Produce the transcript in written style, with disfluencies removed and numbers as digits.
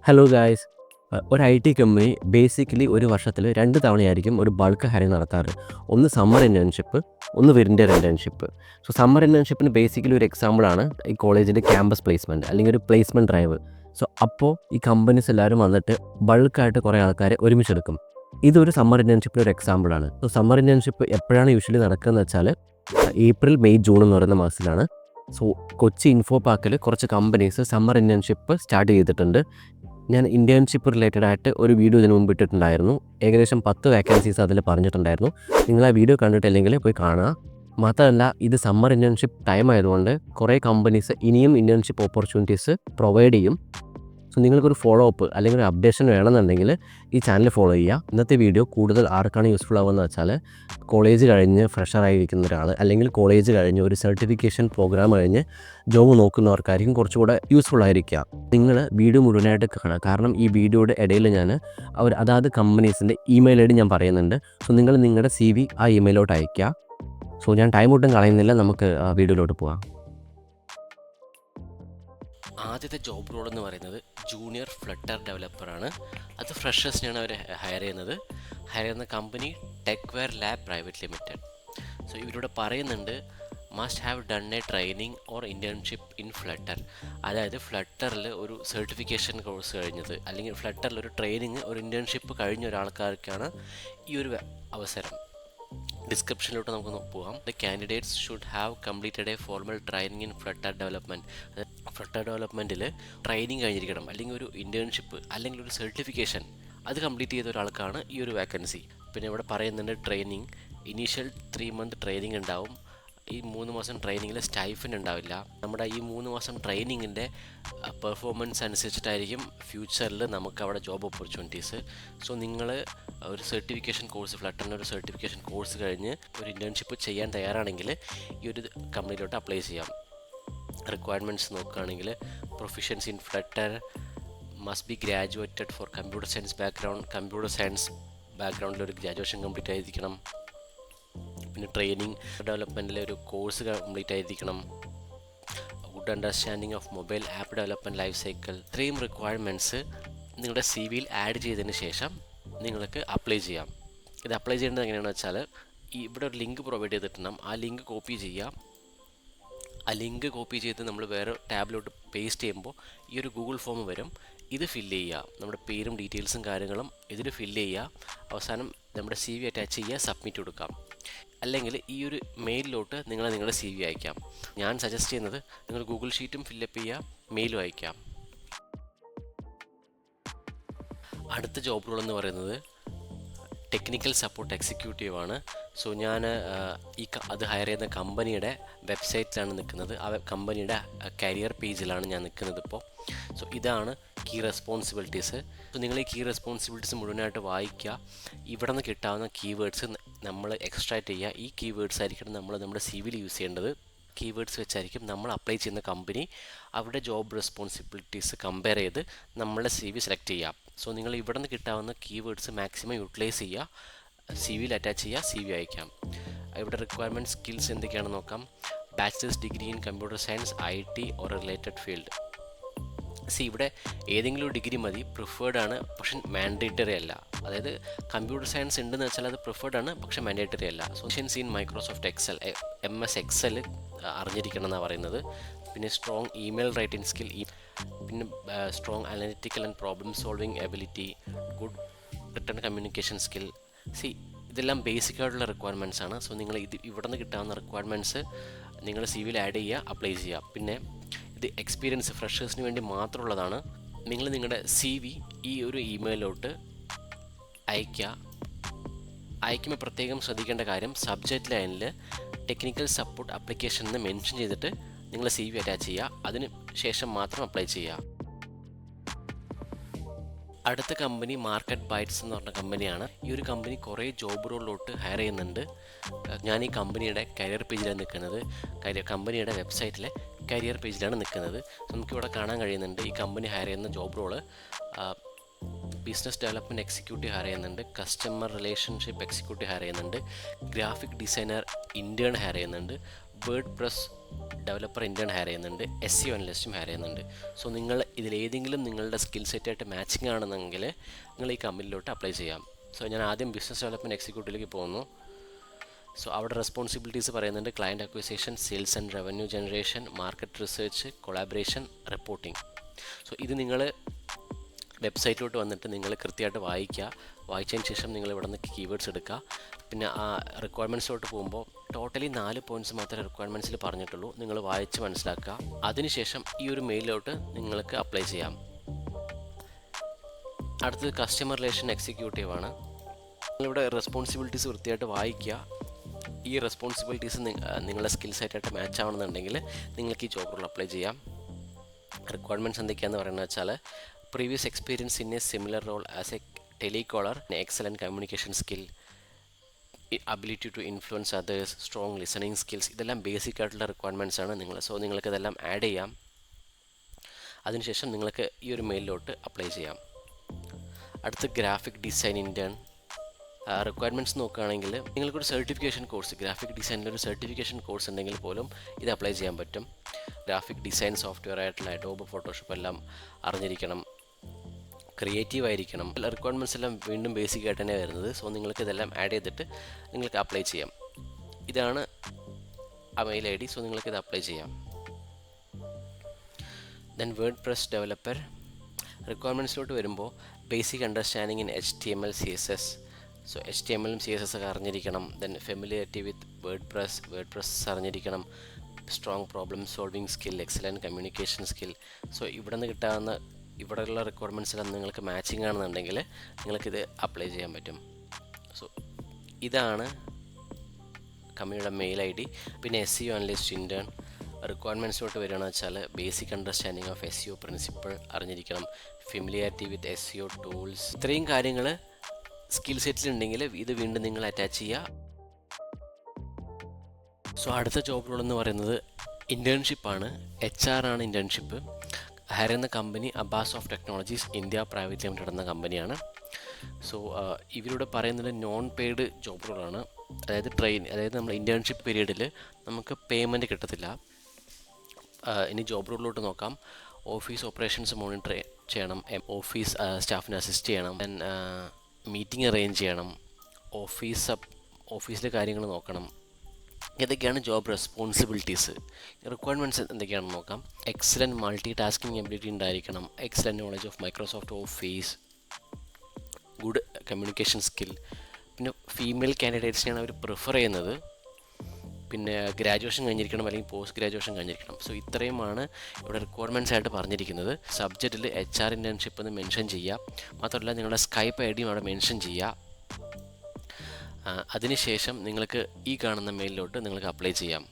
Hello guys. ഒരു IT company basically ഒരു വർഷത്തിൽ 2 തവണയായിരിക്കും ഒരു ബൾക്ക് ഹയറിംഗ് നടത്താറ്. ഒന്ന് സമ്മർ ഇന്റേൺഷിപ്പ്, ഒന്ന് വിന്റർ ഇന്റേൺഷിപ്പ്. സമ്മർ ഇന്റേൺഷിപ്പിന് ബേസിക്കലി ഒരു എക്സാമ്പിളാണ് ഈ കോളേജിൻ്റെ ക്യാമ്പസ് പ്ലേസ്മെൻറ്റ് അല്ലെങ്കിൽ ഒരു പ്ലേസ്മെൻറ്റ് ഡ്രൈവ്. അപ്പോൾ ഈ കമ്പനീസ് എല്ലാവരും വന്നിട്ട് ബൾക്കായിട്ട് കുറേ ആൾക്കാരെ ഒരുമിച്ചെടുക്കും. ഇതൊരു സമ്മർ ഇന്റേൺഷിപ്പിൻ്റെ ഒരു എക്സാമ്പിളാണ്. സമ്മർ ഇന്റേൺഷിപ്പ് എപ്പോഴാണ് യൂഷ്വലി നടക്കുകയെന്ന് വെച്ചാൽ ഏപ്രിൽ, മെയ്, ജൂൺ എന്ന് പറയുന്ന മാസത്തിലാണ്. കൊച്ചി ഇൻഫോ പാർക്കിൽ കുറച്ച് കമ്പനീസ് സമ്മർ ഇന്റേൺഷിപ്പ് സ്റ്റാർട്ട് ചെയ്തിട്ടുണ്ട്. ഞാൻ ഇന്റേൺഷിപ്പ് റിലേറ്റഡ് ആയിട്ട് ഒരു വീഡിയോ ഇതിന് മുമ്പ് ഇട്ടിട്ടുണ്ടായിരുന്നു. ഏകദേശം 10 വേക്കൻസീസ് അതിൽ പറഞ്ഞിട്ടുണ്ടായിരുന്നു. നിങ്ങൾ ആ വീഡിയോ കണ്ടിട്ടില്ലെങ്കിൽ പോയി കാണുക. മാത്രമല്ല, ഇത് സമ്മർ ഇന്റേൺഷിപ്പ് ടൈം ആയതുകൊണ്ട് കുറേ കമ്പനീസ് ഇനിയും ഇന്റേൺഷിപ്പ് ഓപ്പർച്യൂണിറ്റീസ് പ്രൊവൈഡ് ചെയ്യും. നിങ്ങൾക്കൊരു ഫോളോ അപ്പ് അല്ലെങ്കിൽ ഒരു അപ്ഡേഷൻ വേണമെന്നുണ്ടെങ്കിൽ ഈ ചാനൽ ഫോളോ ചെയ്യുക. ഇന്നത്തെ വീഡിയോ കൂടുതൽ ആർക്കാണ് യൂസ്ഫുൾ ആവുമെന്ന് വെച്ചാൽ കോളേജ് കഴിഞ്ഞ് ഫ്രഷറായിരിക്കുന്ന ഒരാൾ, അല്ലെങ്കിൽ കോളേജ് കഴിഞ്ഞ് ഒരു സർട്ടിഫിക്കേഷൻ പ്രോഗ്രാം കഴിഞ്ഞ് ജോബ് നോക്കുന്നവർക്കായിരിക്കും കുറച്ചുകൂടെ യൂസ്ഫുൾ ആയിരിക്കുക. നിങ്ങൾ വീഡിയോ മുഴുവനായിട്ട് കാണുക. കാരണം ഈ വീഡിയോയുടെ ഇടയിൽ ഞാൻ അതാത് കമ്പനീസിൻ്റെ ഇമെയിൽ ഐ ഡി ഞാൻ പറയുന്നുണ്ട്. നിങ്ങൾ നിങ്ങളുടെ CV ആ ഇമെയിലോട്ട് അയയ്ക്കുക. ഞാൻ ടൈം ഒട്ടും കളയുന്നില്ല, നമുക്ക് വീഡിയോയിലോട്ട് പോകാം. ആദ്യത്തെ ജോബ് റോൾ എന്ന് പറയുന്നത് ജൂനിയർ ഫ്ലട്ടർ ഡെവലപ്പറാണ്. അത് ഫ്രഷേഴ്സിനെയാണ് അവർ ഹയർ ചെയ്യുന്ന company Techware Lab Private Limited. ഇവരിവിടെ പറയുന്നുണ്ട് must have done a training or internship in Flutter. അതായത് ഫ്ലട്ടറിൽ ഒരു സർട്ടിഫിക്കേഷൻ കോഴ്സ് കഴിഞ്ഞത്, അല്ലെങ്കിൽ ഫ്ലട്ടറിൽ ഒരു ട്രെയിനിങ്, ഒരു ഇൻറ്റേൺഷിപ്പ് കഴിഞ്ഞ ഒരാൾക്കാർക്കാണ് ഈ ഒരു അവസരം. ഡിസ്ക്രിപ്ഷനിലോട്ട് നമുക്ക് പോകാം. The candidates should have completed a formal training in Flutter development. Flutter ഡെവലപ്മെൻറ്റിൽ ട്രെയിനിങ് കഴിഞ്ഞിരിക്കണം, അല്ലെങ്കിൽ ഒരു ഇൻറ്റേൺഷിപ്പ് അല്ലെങ്കിൽ ഒരു സർട്ടിഫിക്കേഷൻ അത് കംപ്ലീറ്റ് ചെയ്ത ഒരാൾക്കാണ് ഈ ഒരു വേക്കൻസി. പിന്നെ ഇവിടെ പറയുന്നുണ്ട് ട്രെയിനിങ്, ഇനീഷ്യൽ 3 month ട്രെയിനിങ് ഉണ്ടാവും. ഈ 3 മാസം ട്രെയിനിങ്ങിൽ സ്റ്റൈഫൻ ഉണ്ടാവില്ല. നമ്മുടെ ഈ 3 മാസം ട്രെയിനിങ്ങിൻ്റെ പെർഫോമൻസ് അനുസരിച്ചിട്ടായിരിക്കും ഫ്യൂച്ചറിൽ നമുക്ക് അവിടെ ജോബ് ഓപ്പർച്യൂണിറ്റീസ്. നിങ്ങൾ ഒരു സർട്ടിഫിക്കേഷൻ കോഴ്സ്, ഫ്ലട്ടറിൻ്റെ ഒരു സർട്ടിഫിക്കേഷൻ കോഴ്സ് കഴിഞ്ഞ് ഒരു ഇൻറ്റേൺഷിപ്പ് ചെയ്യാൻ തയ്യാറാണെങ്കിൽ ഈ ഒരു കമ്പനിയിലോട്ട് അപ്ലൈ ചെയ്യാം. റിക്വയർമെൻറ്റ്സ് നോക്കുകയാണെങ്കിൽ proficiency in flutter, must be graduated for computer science background, computer science ബാക്ക്ഗ്രൗണ്ടിൽ ഒരു ഗ്രാജുവേഷൻ കംപ്ലീറ്റ് ആയിരിക്കണം. പിന്നെ ട്രെയിനിങ് ഡെവലപ്മെൻറ്റിലെ ഒരു കോഴ്സ് കംപ്ലീറ്റ് ആയിരിക്കണം. Good understanding of mobile app development life cycle. ഇത്രയും റിക്വയർമെൻറ്റ്സ് നിങ്ങളുടെ CV-യിൽ ആഡ് ചെയ്തതിന് ശേഷം നിങ്ങൾക്ക് അപ്ലൈ ചെയ്യാം. ഇത് അപ്ലൈ ചെയ്യേണ്ടത് എങ്ങനെയാണെന്ന് വെച്ചാൽ ഇവിടെ ഒരു ലിങ്ക് പ്രൊവൈഡ് ചെയ്തിട്ടുണ്ടാകും. ആ ലിങ്ക് കോപ്പി ചെയ്യാം. ആ ലിങ്ക് കോപ്പി ചെയ്ത് നമ്മൾ വേറെ ടാബിലോട്ട് പേസ്റ്റ് ചെയ്യുമ്പോൾ ഈ ഒരു ഗൂഗിൾ ഫോം വരും. ഇത് ഫില്ല് ചെയ്യുക. നമ്മുടെ പേരും ഡീറ്റെയിൽസും കാര്യങ്ങളും ഇതിൽ ഫില്ല് ചെയ്യുക. അവസാനം നമ്മുടെ CV അറ്റാച്ച് ചെയ്യുക, സബ്മിറ്റ് കൊടുക്കാം. അല്ലെങ്കിൽ ഈ ഒരു മെയിലിലോട്ട് നിങ്ങളുടെ CV അയക്കാം. ഞാൻ സജസ്റ്റ് ചെയ്യുന്നത് നിങ്ങൾ ഗൂഗിൾ ഷീറ്റും ഫില്ലപ്പ് ചെയ്യുക, മെയിലും അയക്കാം. അടുത്ത ജോബ് റോൾ എന്ന് പറയുന്നത് ടെക്നിക്കൽ സപ്പോർട്ട് എക്സിക്യൂട്ടീവ് ആണ്. ഞാൻ അത് ഹയർ ചെയ്യുന്ന കമ്പനിയുടെ വെബ്സൈറ്റിലാണ് നിൽക്കുന്നത്. ആ കമ്പനിയുടെ കരിയർ പേജിലാണ് ഞാൻ നിൽക്കുന്നത് ഇപ്പോൾ. ഇതാണ് കീ റെസ്പോൺസിബിലിറ്റീസ്. നിങ്ങൾ ഈ കീ റെസ്പോൺസിബിലിറ്റീസ് മുഴുവനായിട്ട് വായിക്കുക. ഇവിടെ നിന്ന് കിട്ടാവുന്ന കീവേഡ്സ് നമ്മൾ എക്സ്ട്രാക്റ്റ് ചെയ്യുക. ഈ കീവേഡ്സ് ആയിരിക്കണം നമ്മൾ നമ്മുടെ CV-യിൽ യൂസ് ചെയ്യേണ്ടത്. കീവേഡ്സ് വെച്ചായിരിക്കും നമ്മൾ അപ്ലൈ ചെയ്യുന്ന കമ്പനി അവരുടെ ജോബ് റെസ്പോൺസിബിലിറ്റീസ് കമ്പയർ ചെയ്ത് നമ്മളുടെ CV സെലക്ട് ചെയ്യാം. നിങ്ങൾ ഇവിടെ നിന്ന് കിട്ടാവുന്ന കീവേഡ്സ് മാക്സിമം യൂട്ടിലൈസ് ചെയ്യുക, CV-യിൽ അറ്റാച്ച് ചെയ്യുക, CV അയക്കാം. ഇവിടെ റിക്വയർമെൻറ്റ് സ്കിൽസ് എന്തൊക്കെയാണെന്ന് നോക്കാം. Bachelors degree in computer science, IT or related field. ഇവിടെ ഏതെങ്കിലും ഒരു ഡിഗ്രി മതി, പ്രിഫേർഡ് ആണ്, പക്ഷെ മാൻഡേറ്ററി അല്ല. അതായത് കമ്പ്യൂട്ടർ സയൻസ് ഉണ്ടെന്ന് വെച്ചാൽ അത് പ്രിഫേർഡ് ആണ്, പക്ഷെ മാൻഡേറ്ററി അല്ല. Solutions in Microsoft Excel, MS Excel അറിഞ്ഞിരിക്കണം എന്നാണ് പറയുന്നത്. പിന്നെ സ്ട്രോങ് ഇമെയിൽ റൈറ്റിംഗ് സ്കിൽ, പിന്നെ strong analytical and problem solving ability, good written communication skill. ഇതെല്ലാം ബേസിക് ആയിട്ടുള്ള റിക്വയർമെൻറ്റ്സ് ആണ്. നിങ്ങൾ ഇവിടെ നിന്ന് കിട്ടാവുന്ന റിക്വയർമെൻറ്റ്സ് നിങ്ങൾ CV-യിൽ ആഡ് ചെയ്യുക, അപ്ലൈ ചെയ്യുക. പിന്നെ ഇത് എക്സ്പീരിയൻസ് ഫ്രഷേഴ്സിന് വേണ്ടി മാത്രമുള്ളതാണ്. നിങ്ങൾ നിങ്ങളുടെ CV ഈ ഒരു ഇമെയിലോട്ട് അയക്കുമ്പോൾ പ്രത്യേകം ശ്രദ്ധിക്കേണ്ട കാര്യം, സബ്ജക്റ്റ് ലൈനിൽ ടെക്നിക്കൽ സപ്പോർട്ട് ആപ്ലിക്കേഷൻ എന്ന് മെൻഷൻ ചെയ്തിട്ട് നിങ്ങൾ CV അറ്റാച്ച് ചെയ്യുക. അതിന് ശേഷം മാത്രം അപ്ലൈ ചെയ്യുക. അടുത്ത കമ്പനി മാർക്കറ്റ് ബൈറ്റ്സ് എന്ന് പറഞ്ഞ കമ്പനിയാണ്. ഈ ഒരു കമ്പനി കുറേ ജോബ് റോളിലോട്ട് ഹയർ ചെയ്യുന്നുണ്ട്. ഞാൻ ഈ കമ്പനിയുടെ കരിയർ പേജിലാണ് നിൽക്കുന്നത്. കമ്പനിയുടെ വെബ്സൈറ്റിലെ കരിയർ പേജിലാണ് നിൽക്കുന്നത്. നമുക്കിവിടെ കാണാൻ കഴിയുന്നുണ്ട് ഈ കമ്പനി ഹയർ ചെയ്യുന്ന job role business development executive hire ചെയ്യുന്നുണ്ട്, കസ്റ്റമർ റിലേഷൻഷിപ്പ് എക്സിക്യൂട്ടീവ് ഹയർ ചെയ്യുന്നുണ്ട്, ഗ്രാഫിക് ഡിസൈനർ ഇൻറ്റേൺ ഹയർ ചെയ്യുന്നുണ്ട്, WordPress developer intern hire ചെയ്യുന്നുണ്ട്, SEO അനലിസ്റ്റും ഹയർ ചെയ്യുന്നുണ്ട്. സോ നിങ്ങൾ ഇതിലേതെങ്കിലും നിങ്ങളുടെ സ്കിൽ സെറ്റായിട്ട് മാച്ചിങ് ആണെന്നെങ്കിൽ നിങ്ങൾ ഈ കമ്പനിയിലോട്ട് അപ്ലൈ ചെയ്യാം. സോ ഞാൻ ആദ്യം ബിസിനസ് ഡെവലപ്മെൻറ്റ് എക്സിക്യൂട്ടീവിലേക്ക് പോകുന്നു. സോ അവിടെ റെസ്പോൺസിബിലിറ്റീസ് പറയുന്നുണ്ട് client acquisition, sales and revenue generation, market research, collaboration, reporting. So ഇത് നിങ്ങൾ വെബ്സൈറ്റിലോട്ട് വന്നിട്ട് നിങ്ങൾ കൃത്യമായിട്ട് വായിച്ചതിന് ശേഷം നിങ്ങൾ ഇവിടെ നിന്ന് കീവേഡ്സ് എടുക്കുക. പിന്നെ ആ റിക്വയർമെൻറ്റ്സിലോട്ട് പോകുമ്പോൾ ടോട്ടലി 4 പോയിൻറ്റ്സ് മാത്രമേ റിക്വയർമെൻറ്റ്സിൽ പറഞ്ഞിട്ടുള്ളൂ. നിങ്ങൾ വായിച്ച് മനസ്സിലാക്കുക. അതിനുശേഷം ഈ ഒരു മെയിലിലോട്ട് നിങ്ങൾക്ക് അപ്ലൈ ചെയ്യാം. അടുത്തത് കസ്റ്റമർ റിലേഷൻ എക്സിക്യൂട്ടീവ് ആണ്. നിങ്ങളിവിടെ റെസ്പോൺസിബിലിറ്റീസ് വൃത്തിയായിട്ട് വായിക്കുക. ഈ റെസ്പോൺസിബിലിറ്റീസ് നിങ്ങളുടെ സ്കിൽ സെറ്റായിട്ട് മാച്ച് ആവണമെന്നുണ്ടെങ്കിൽ നിങ്ങൾക്ക് ഈ ജോബ് റോൾ അപ്ലൈ ചെയ്യാം. റിക്വയർമെൻറ്റ്സ് എന്തൊക്കെയാണെന്ന് പറയുന്നത് വെച്ചാൽ previous experience in a similar role as a telecaller, excellent communication skill, ability to influence others, strong listening skills. ഇതെല്ലാം ബേസിക് ആയിട്ടുള്ള റിക്വയർമെൻറ്റ്സ് ആണ് സോ നിങ്ങൾക്ക് ഇതെല്ലാം ആഡ് ചെയ്യാം. അതിനുശേഷം നിങ്ങൾക്ക് ഈ ഒരു മെയിലിലോട്ട് അപ്ലൈ ചെയ്യാം. അടുത്ത് ഗ്രാഫിക് ഡിസൈൻ ഇൻറ്റേൺ റിക്വയർമെൻറ്റ്സ് നോക്കുകയാണെങ്കിൽ നിങ്ങൾക്കൊരു സർട്ടിഫിക്കേഷൻ കോഴ്സ്, ഗ്രാഫിക് ഡിസൈനിലൊരു സർട്ടിഫിക്കേഷൻ കോഴ്സ് ഉണ്ടെങ്കിൽ പോലും ഇത് അപ്ലൈ ചെയ്യാൻ പറ്റും. ഗ്രാഫിക് ഡിസൈൻ സോഫ്റ്റ്വെയർ ആയിട്ടുള്ള അഡോബ്, ഫോട്ടോഷോപ്പ് എല്ലാം അറിഞ്ഞിരിക്കണം, ക്രിയേറ്റീവ് ആയിരിക്കണം. റിക്വയർമെൻറ്റ്സ് എല്ലാം വീണ്ടും ബേസിക് ആയിട്ട് തന്നെ വരുന്നത്. സോ നിങ്ങൾക്ക് ഇതെല്ലാം ആഡ് ചെയ്തിട്ട് നിങ്ങൾക്ക് അപ്ലൈ ചെയ്യാം. ഇതാണ് ആ മെയിൽ ID. സോ നിങ്ങൾക്കിത് അപ്ലൈ ചെയ്യാം. ദെൻ വേർഡ്പ്രസ് ഡെവലപ്പർ റിക്വയർമെൻറ്റ്സിലോട്ട് വരുമ്പോൾ basic understanding in HTML, CSS. So HTML ഉം CSS ഒക്കെ അറിഞ്ഞിരിക്കണം. ദെൻ ഫെമിലിയറിറ്റി വിത്ത് വേർഡ്പ്രസ് അറിഞ്ഞിരിക്കണം. Strong problem solving skill, excellent communication skill. So ഇവിടെ നിന്ന് കിട്ടാവുന്ന ഇവിടെയുള്ള റിക്വയർമെൻറ്റ്സെല്ലാം നിങ്ങൾക്ക് മാച്ചിങ് ആണെന്നുണ്ടെങ്കിൽ നിങ്ങൾക്കിത് അപ്ലൈ ചെയ്യാൻ പറ്റും. സോ ഇതാണ് കമ്പനിയുടെ മെയിൽ ID. പിന്നെ SEO അനലിസ്റ്റ് ഇൻറ്റേൺ റിക്വയർമെൻറ്റ്സിലോട്ട് വരികയാണെന്ന് വെച്ചാൽ basic understanding of SEO principle അറിഞ്ഞിരിക്കണം, ഫെമിലിയാരിറ്റി വിത്ത് SEO ടൂൾസ്. ഇത്രയും കാര്യങ്ങൾ സ്കിൽ സെറ്റിലുണ്ടെങ്കിൽ ഇത് വീണ്ടും നിങ്ങൾ അറ്റാച്ച് ചെയ്യുക. സോ അടുത്ത ജോബ് റോൾ എന്ന് പറയുന്നത് ഇൻറ്റേൺഷിപ്പാണ്. HR ആണ് ഇൻറ്റേൺഷിപ്പ്. ഹയർ ചെയ്യുന്ന company Abbas of technologies India private limited എന്ന കമ്പനിയാണ്. സോ ഇവരുടെ പറയുന്നത് നോൺ പെയ്ഡ് ജോബ് റോളാണ്. അതായത് നമ്മൾ ഇൻറ്റേൺഷിപ്പ് പീരീഡിൽ നമുക്ക് പേയ്മെൻറ്റ് കിട്ടത്തില്ല. ഇനി ജോബ് റോളിലോട്ട് നോക്കാം. ഓഫീസ് ഓപ്പറേഷൻസ് മോണിറ്റർ ചെയ്യണം, ഓഫീസ് സ്റ്റാഫിനെ അസിസ്റ്റ് ചെയ്യണം, ദെൻ മീറ്റിംഗ് അറേഞ്ച് ചെയ്യണം, ഓഫീസിലെ കാര്യങ്ങൾ നോക്കണം. ഇതൊക്കെയാണ് ജോബ് റെസ്പോൺസിബിലിറ്റീസ്. റിക്വയർമെൻറ്റ്സ് എന്തൊക്കെയാണെന്ന് നോക്കാം. എക്സലൻറ്റ് മൾട്ടി ടാസ്കിങ് എബിലിറ്റി ഉണ്ടായിരിക്കണം, excellent knowledge of Microsoft office, good communication skill. പിന്നെ ഫീമെയിൽ കാൻഡിഡേറ്റ്സിനെയാണ് അവർ പ്രിഫർ ചെയ്യുന്നത്. പിന്നെ ഗ്രാജുവേഷൻ കഴിഞ്ഞിരിക്കണം അല്ലെങ്കിൽ പോസ്റ്റ് ഗ്രാജുവേഷൻ കഴിഞ്ഞിരിക്കണം. സോ ഇത്രയുമാണ് ഇവിടെ റിക്വയർമെൻറ്റ്സ് ആയിട്ട് പറഞ്ഞിരിക്കുന്നത്. സബ്ജക്റ്റിൽ HR ഇൻറ്റേൺഷിപ്പ് എന്ന് മെൻഷൻ ചെയ്യുക. മാത്രമല്ല നിങ്ങളുടെ സ്കൈപ്പ് ID അവിടെ മെൻഷൻ ചെയ്യുക. അതിനുശേഷം നിങ്ങൾക്ക് ഈ കാണുന്ന മെയിലിലോട്ട് നിങ്ങൾക്ക് അപ്ലൈ ചെയ്യാം.